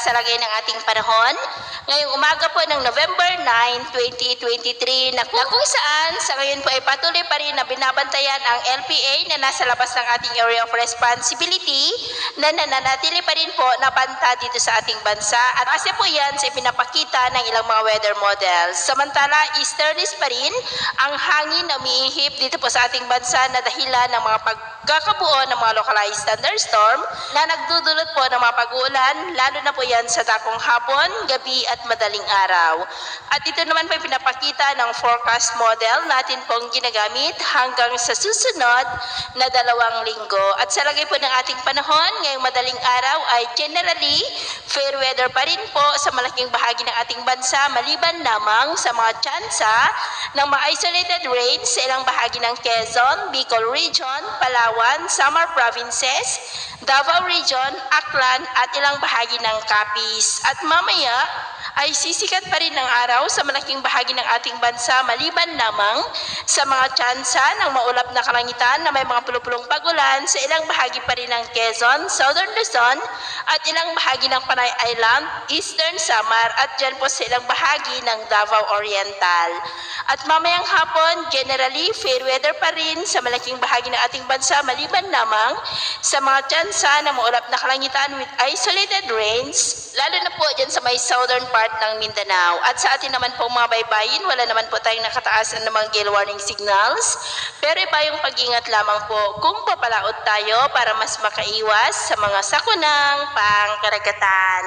sa lagay ng ating panahon. Ngayong umaga po ng November 9, 2023 na kung saan sa ngayon po ay patuloy pa rin na binabantayan ang LPA na nasa labas ng ating area of responsibility na nananatili pa rin po na banta dito sa ating bansa at kasi po yan sa pinapakita ng ilang mga weather models. Samantala, easterlies pa rin ang hangin na umiihip dito po sa ating bansa na dahilan ng mga pagkakabuo ng mga localized thunderstorm na nagdudulot po ng mga pag-uulan, lalo na po yan sa dakong hapon, gabi at madaling araw. At ito naman po yung pinapakita ng forecast model natin pong ginagamit hanggang sa susunod na 2 linggo. At sa lagay po ng ating panahon, ngayong madaling araw ay generally fair weather pa rin po sa malaking bahagi ng ating bansa, maliban lamang sa mga tsansa ng mga isolated rains sa ilang bahagi ng Quezon, Bicol Region, Palawan, Samar Provinces, Davao Region, Aklan at ilang bahagi ng Capiz. At mamaya ay sisikat pa rin ng araw sa malaking bahagi ng ating bansa maliban lamang sa mga tsansa ng maulap na kalangitan na may mga pulupulong pagulan sa ilang bahagi pa rin ng Quezon, Southern Luzon at ilang bahagi ng Panay Island, Eastern Samar at dyan po sa ilang bahagi ng Davao Oriental. At mamayang hapon, generally fair weather pa rin sa malaking bahagi ng ating bansa maliban lamang sa mga tsansa ng maulap na kalangitan with isolated rains, lalo na po dyan sa may southern part ng Mindanao. At sa atin naman po mga baybayin, wala naman po tayong nakataas na mga gale warning signals, pero iba yung pag-ingat lamang po kung papalaot tayo para mas makaiwas sa mga sakunang pangkaragatan.